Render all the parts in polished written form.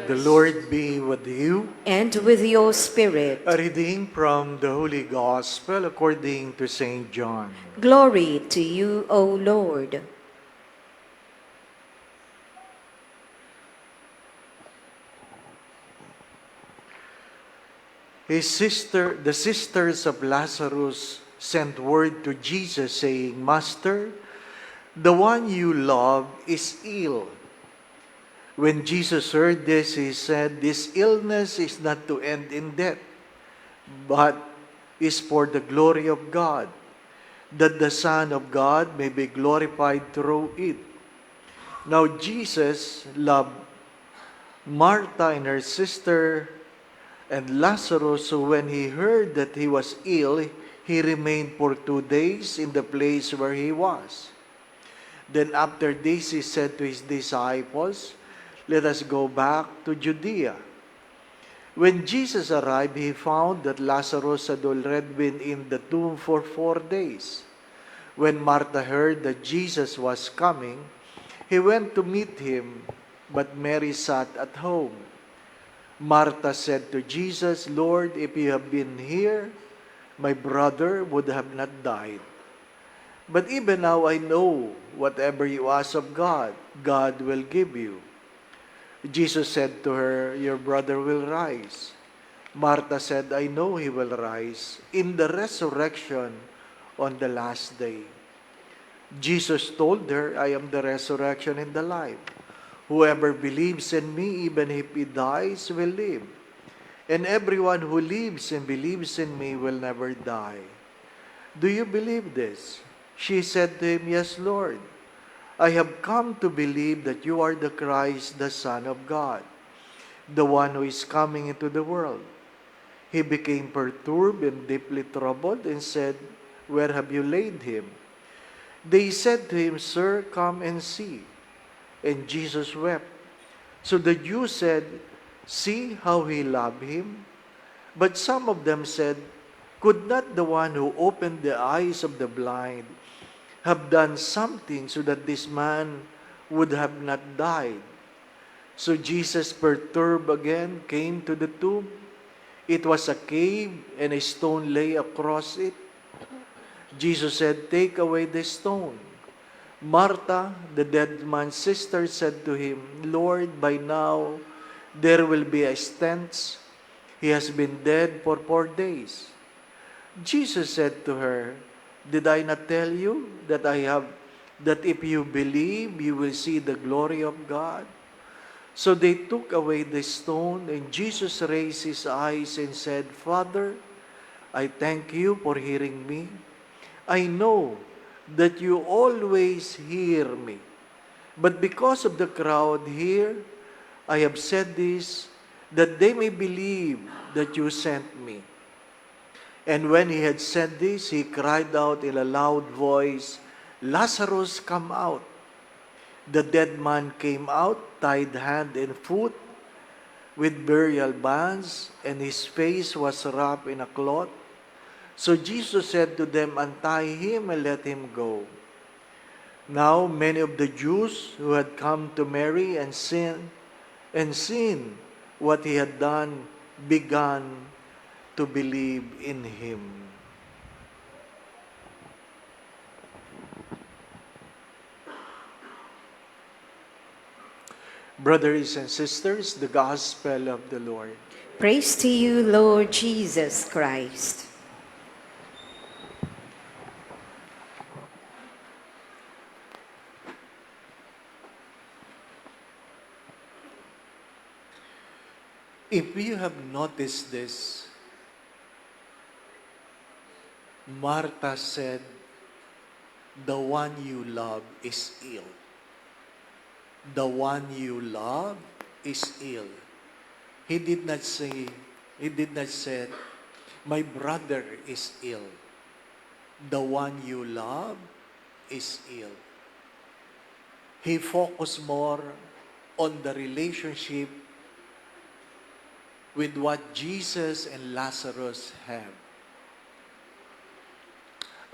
The Lord be with you. And with your spirit. A reading from the Holy Gospel according to St. John. Glory to you, O Lord. The sisters of Lazarus sent word to Jesus saying, Master, the one you love is ill. When Jesus heard this, he said, this illness is not to end in death, but is for the glory of God, that the Son of God may be glorified through it. Now Jesus loved Martha and her sister and Lazarus, so when he heard that he was ill, he remained for 2 days in the place where he was. Then after this he said to his disciples, let us go back to Judea. When Jesus arrived, he found that Lazarus had already been in the tomb for 4 days. When Martha heard that Jesus was coming, he went to meet him, but Mary sat at home. Martha said to Jesus, Lord, if you had been here, my brother would have not died. But even now I know whatever you ask of God, God will give you. Jesus said to her, your brother will rise. Martha said, I know he will rise in the resurrection on the last day. Jesus told her, I am the resurrection and the life. Whoever believes in me, even if he dies, will live. And everyone who lives and believes in me will never die. Do you believe this? She said to him, yes, Lord. I have come to believe that you are the Christ, the Son of God, the one who is coming into the world. He became perturbed and deeply troubled and said, where have you laid him? They said to him, Sir, come and see. And Jesus wept. So the Jews said, see how he loved him. But some of them said, could not the one who opened the eyes of the blind have done something so that this man would have not died? So Jesus, perturbed again, came to the tomb. It was a cave, and a stone lay across it. Jesus said, take away the stone. Martha, the dead man's sister, said to him, Lord, by now there will be a stench. He has been dead for 4 days. Jesus said to her, did I not tell you that that if you believe, you will see the glory of God? So they took away the stone, and Jesus raised his eyes and said, Father, I thank you for hearing me. I know that you always hear me. But because of the crowd here, I have said this, that they may believe that you sent me. And when he had said this, he cried out in a loud voice, Lazarus, come out. The dead man came out, tied hand and foot, with burial bands, and his face was wrapped in a cloth. So Jesus said to them, untie him and let him go. Now many of the Jews who had come to Mary and seen what he had done began to believe in him. Brothers and sisters, the Gospel of the Lord. Praise to you, Lord Jesus Christ. If you have noticed this, Martha said, the one you love is ill. The one you love is ill. He did not say, my brother is ill. The one you love is ill. He focused more on the relationship with what Jesus and Lazarus have.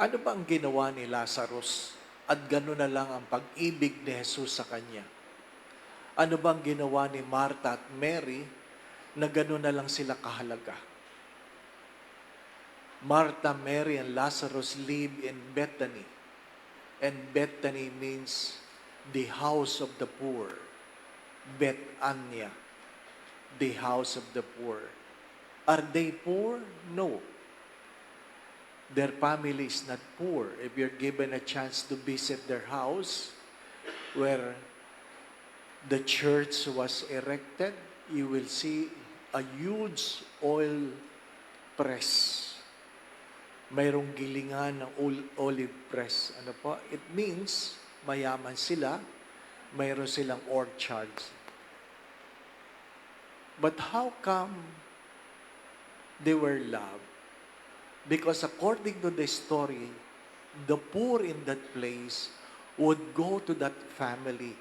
Ano ba ang ginawa ni Lazarus? At gano'n na lang ang pag-ibig ni Jesus sa kanya. Ano bang ginawa ni Martha at Mary na gano'n na lang sila kahalaga? Martha, Mary, and Lazarus live in Bethany. And Bethany means the house of the poor. Bethania, the house of the poor. Are they poor? No. Their family is not poor. If you're given a chance to visit their house, where the church was erected, you will see a huge oil press. Mayroong gilingan ng olive press. Ano po? It means mayaman sila, mayroon silang orchards. But how come they were loved? Because according to the story, the poor in that place would go to that family,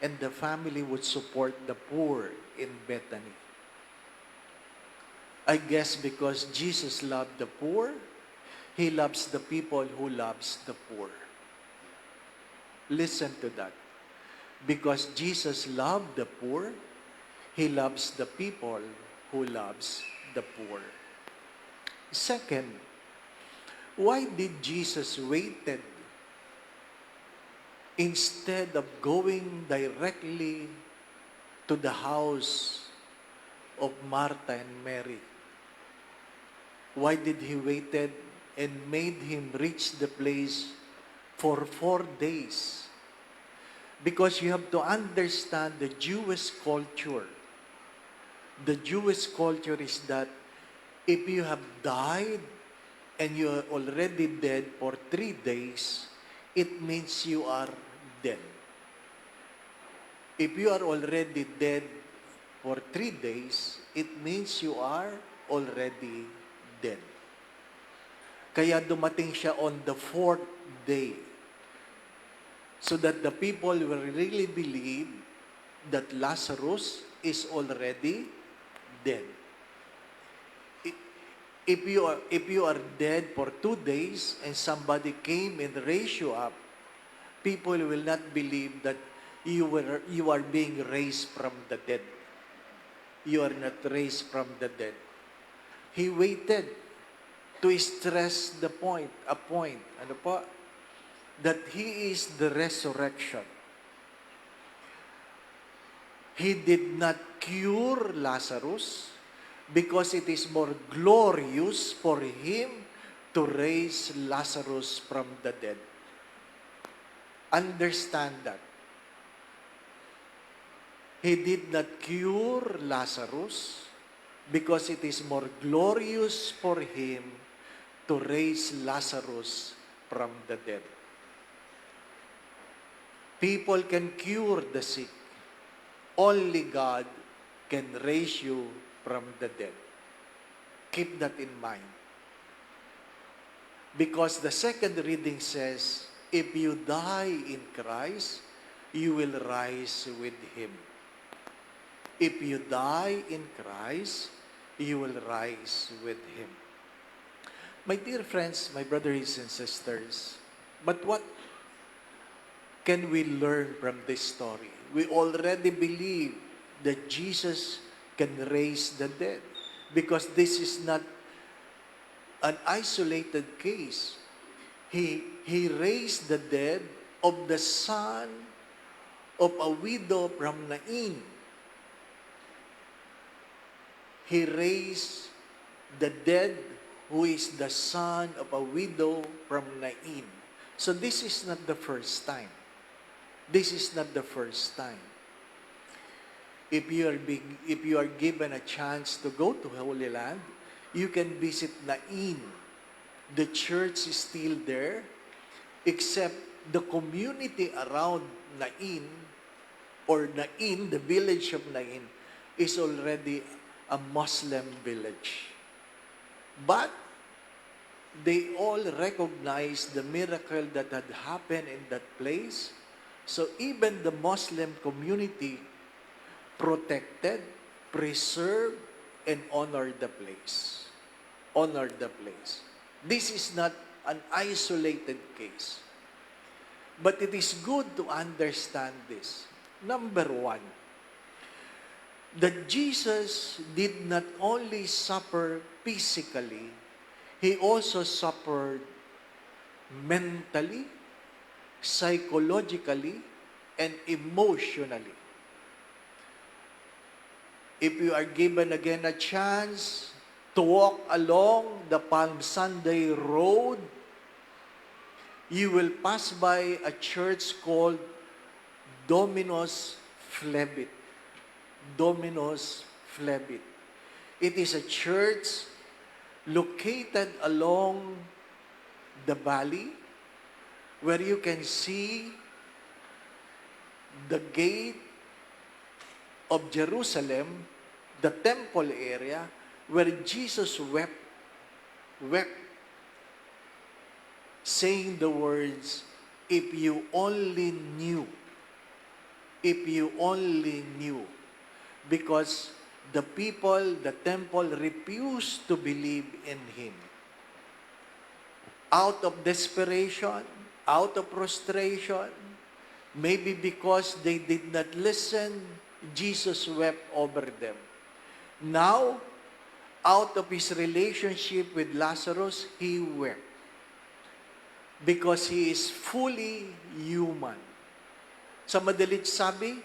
and the family would support the poor in Bethany. I guess because Jesus loved the poor, He loves the people who loves the poor. Listen to that. Because Jesus loved the poor, He loves the people who loves the poor. Second, why did Jesus waited instead of going directly to the house of Martha and Mary? Why did He waited and made him reach the place for 4 days? Because you have to understand the Jewish culture. The Jewish culture is that if you have died and you are already dead for 3 days, it means you are dead. If you are already dead for 3 days, it means you are already dead. Kaya dumating siya on the 4th day, so that the people will really believe that Lazarus is already dead. If you are dead for 2 days and somebody came and raised you up, people will not believe that you are being raised from the dead. You are not raised from the dead. He waited to stress a point, ano po? That He is the resurrection. He did not cure Lazarus because it is more glorious for Him to raise Lazarus from the dead. Understand that. He did not cure Lazarus because it is more glorious for Him to raise Lazarus from the dead. People can cure the sick. Only God can raise you from the dead. Keep that in mind. Because the second reading says, if you die in Christ, you will rise with Him. If you die in Christ, you will rise with Him. My dear friends, my brothers and sisters, but what can we learn from this story? We already believe that Jesus can raise the dead, because this is not an isolated case. He raised the dead of the son of a widow from Nain. He raised the dead who is the son of a widow from Nain. So this is not the first time. This is not the first time. If you are given a chance to go to Holy Land, you can visit Nain. The church is still there, except the community around Nain, or Nain, the village of Nain, is already a Muslim village. But they all recognized the miracle that had happened in that place. So even the Muslim community protected, preserved, and honored the place. Honored the place. This is not an isolated case. But it is good to understand this. Number one, that Jesus did not only suffer physically, He also suffered mentally, psychologically, and emotionally. If you are given again a chance to walk along the Palm Sunday road, you will pass by a church called Dominus Flevit. Dominus Flevit. It is a church located along the valley where you can see the gate of Jerusalem, the temple area, where Jesus wept, saying the words, if you only knew, if you only knew. Because the people, the temple refused to believe in Him. Out of desperation, out of frustration, maybe because they did not listen, Jesus wept over them. Now, out of His relationship with Lazarus, He wept. Because He is fully human. Sa madalit sabi,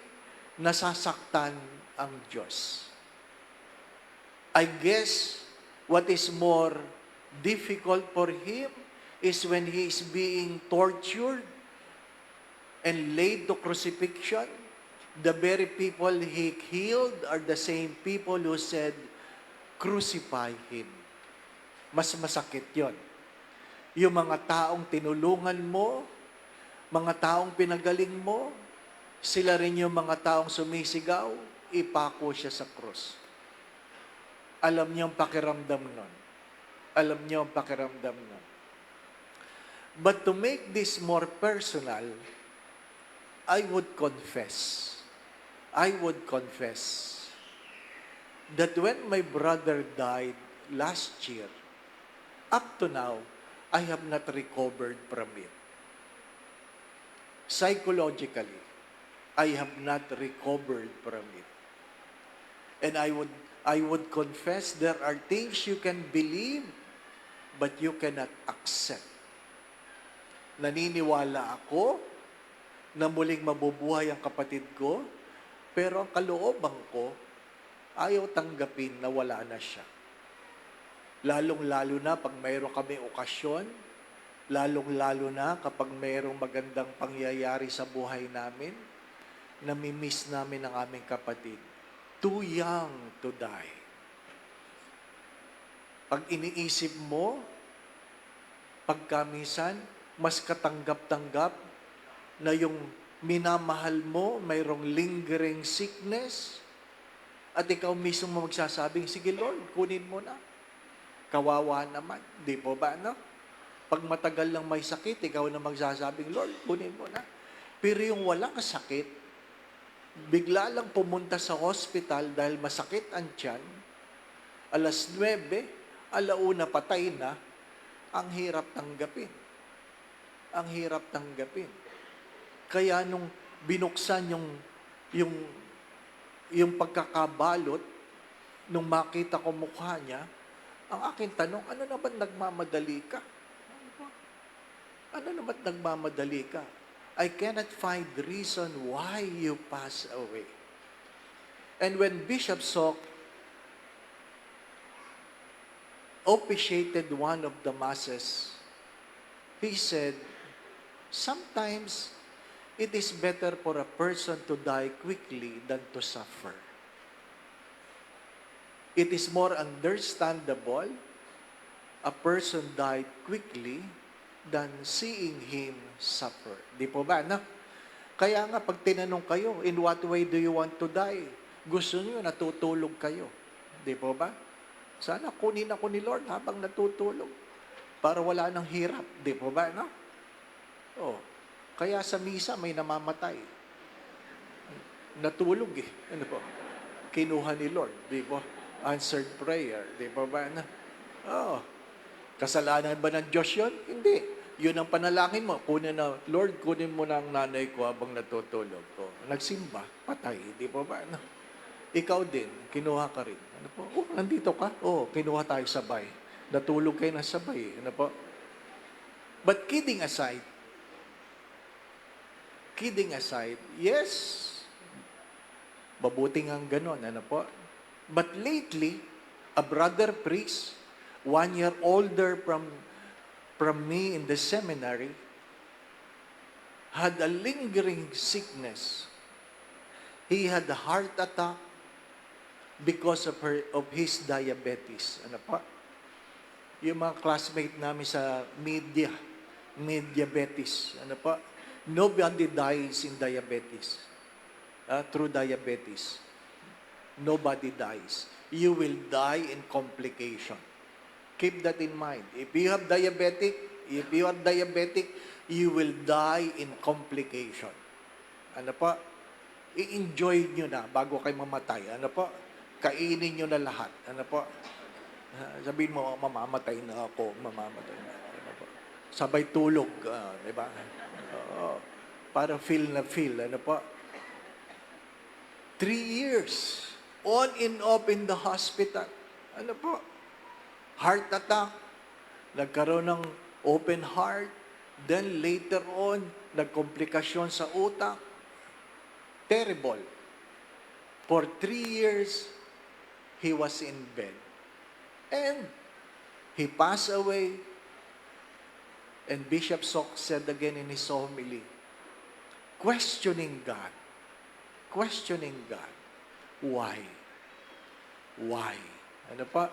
nasasaktan ang Diyos. I guess what is more difficult for Him is when He is being tortured and laid to crucifixion. The very people He killed are the same people who said, crucify Him. Mas masakit yon. Yung mga taong tinulungan mo, mga taong pinagaling mo, sila rin yung mga taong sumisigaw, ipako siya sa krus. Alam niyo ang pakiramdam nun. Alam niyo ang pakiramdam nun. But to make this more personal, I would confess that when my brother died last year, up to now, I have not recovered from it. Psychologically, I have not recovered from it. And I would confess there are things you can believe, but you cannot accept. Naniniwala ako na muling mabubuhay ang kapatid ko, pero ang kalooban ko, ayaw tanggapin na wala na siya. Lalong-lalo na pag mayroon kami okasyon, lalong-lalo na kapag mayroong magandang pangyayari sa buhay namin, namimiss namin ang aming kapatid. Too young to die. Pag iniisip mo, pagkamisan, mas katanggap-tanggap na yung minamahal mo, mayroong lingering sickness, at ikaw mismo magsasabing, sige Lord, kunin mo na. Kawawa naman. Di po ba, no? Pag matagal lang may sakit, ikaw na magsasabing, Lord, kunin mo na. Pero yung walang sakit, bigla lang pumunta sa hospital dahil masakit ang tiyan, 9:00, 1:00 patay na, ang hirap tanggapin. Ang hirap tanggapin. Kaya nung binuksan yung pagkakabalot, nung makita ko mukha niya, ang aking tanong, ano naman nagmamadali ka? Ano naman nagmamadali ka? I cannot find reason why you pass away. And when Bishop Sok officiated one of the masses, he said, sometimes it is better for a person to die quickly than to suffer. It is more understandable a person died quickly than seeing him suffer. Di po ba, no? Kaya nga, pag tinanong kayo, in what way do you want to die? Gusto niyo natutulog kayo. Di po ba? Sana kunin ako ni Lord habang natutulog para wala nang hirap. Di po ba, no? Oh. Kaya sa misa may namamatay. Natulog eh. Ano po? Kinuha ni Lord. Di po? Answered prayer. Di po ba, no? Oh. Kasalanan ba ng Diyos yun? Hindi. Yun ang panalangin mo. Lord, kunin mo na ang nanay ko habang natutulog ko. Nagsimba, patay. Di po ba? No? Ikaw din, kinuha ka rin. Ano po? Oh, nandito ka? Oh, kinuha tayo sabay. Natulog kayo na sabay. Ano po? But kidding aside, yes, mabuting ang ganon. Ano po? But lately, a brother priest, 1 year older from me in the seminary, had a lingering sickness. He had a heart attack because of his diabetes. Ano pa? Yung mga classmate namin sa diabetes. Ano pa? Nobody dies in diabetes. Through diabetes. Nobody dies. You will die in complication. Keep that in mind. If you are diabetic, you will die in complication. Ano pa? I-enjoy nyo na bago kayo mamatay. Ano po? Kainin nyo na lahat. Ano po? Sabihin mo, mamamatay na ako. Ano po? Sabay tulog. Di ba? Para feel. Ano po? 3 years. On and off in the hospital. Ano po? Heart attack. Nagkaroon ng open heart. Then later on, nagkomplikasyon sa utak. Terrible. For 3 years, he was in bed. And he passed away. And Bishop Sok said again in his homily, questioning God. Why? Ano pa?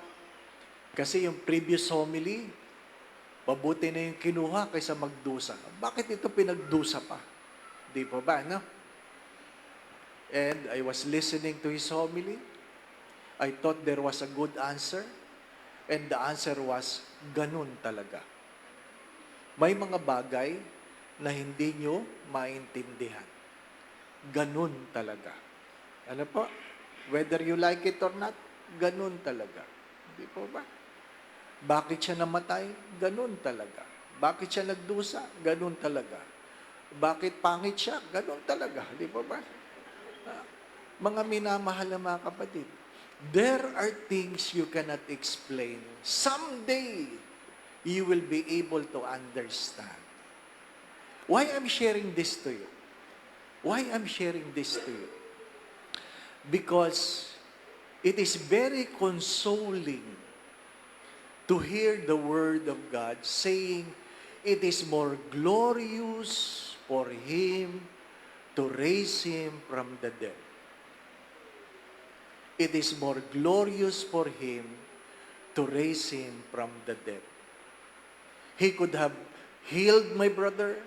Kasi yung previous homily, mabuti na yung kinuha kaysa magdusa. Bakit ito pinagdusa pa? Di pa ba, no? And I was listening to his homily. I thought there was a good answer. And the answer was, ganun talaga. May mga bagay na hindi nyo maintindihan. Ganun talaga. Ano po? Whether you like it or not, ganun talaga. Di po ba? Bakit siya namatay? Ganun talaga. Bakit siya nagdusa? Ganun talaga. Bakit pangit siya? Ganun talaga. Di po ba? Mga minamahal na mga kapatid, there are things you cannot explain. Someday, you will be able to understand. Why I'm sharing this to you? Because it is very consoling to hear the Word of God saying, it is more glorious for Him to raise Him from the dead. It is more glorious for Him to raise Him from the dead. He could have healed my brother,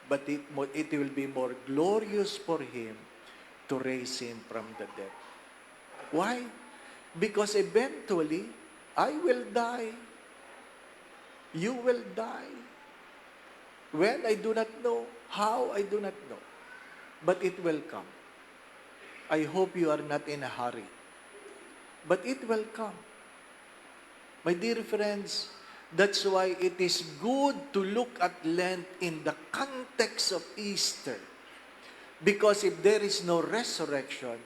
but it will be more glorious for Him to raise him from the dead. Why? Because eventually, I will die. You will die. When? I do not know. How? I do not know. But it will come. I hope you are not in a hurry. But it will come. My dear friends, that's why it is good to look at Lent in the context of Easter. Because if there is no resurrection,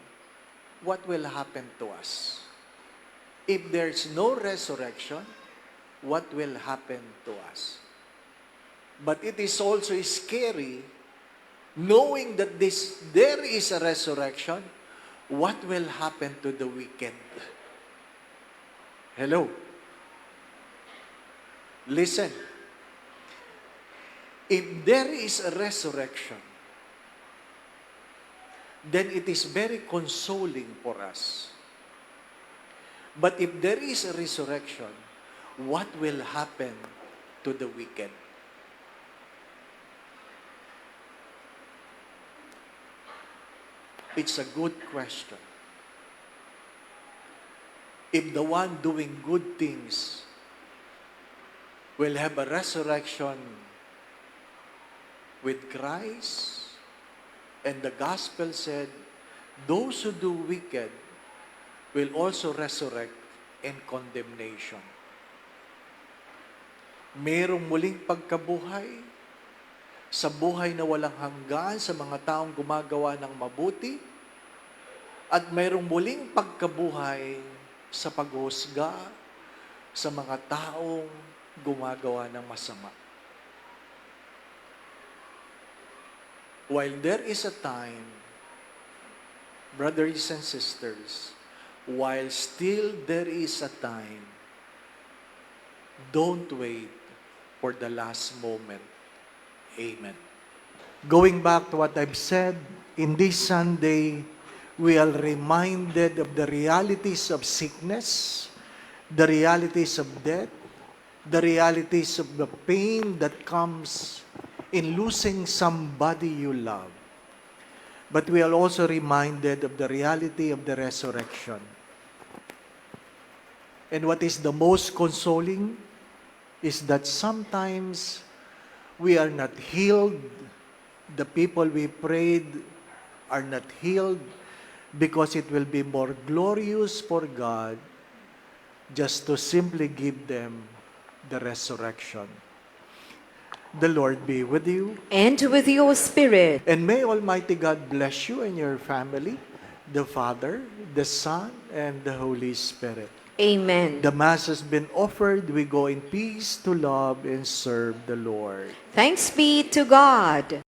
what will happen to us? If there is no resurrection, what will happen to us? But it is also scary knowing that there is a resurrection, what will happen to the wicked? Hello? Listen. If there is a resurrection, then it is very consoling for us. But if there is a resurrection, what will happen to the wicked? It's a good question. If the one doing good things will have a resurrection with Christ, and the gospel said, those who do wicked will also resurrect in condemnation. Merong muling pagkabuhay sa buhay na walang hanggan sa mga taong gumagawa ng mabuti at mayroong muling pagkabuhay sa paghusga sa mga taong gumagawa ng masama. While there is a time, brothers and sisters, while still there is a time, don't wait for the last moment. Amen. Going back to what I've said, in this Sunday, we are reminded of the realities of sickness, the realities of death, the realities of the pain that comes in losing somebody you love. But we are also reminded of the reality of the resurrection. And what is the most consoling is that sometimes we are not healed. The people we prayed are not healed because it will be more glorious for God just to simply give them the resurrection. The Lord be with you. And with your spirit. And may Almighty God bless you and your family, the Father, the Son, and the Holy Spirit. Amen. The Mass has been offered. We go in peace to love and serve the Lord. Thanks be to God.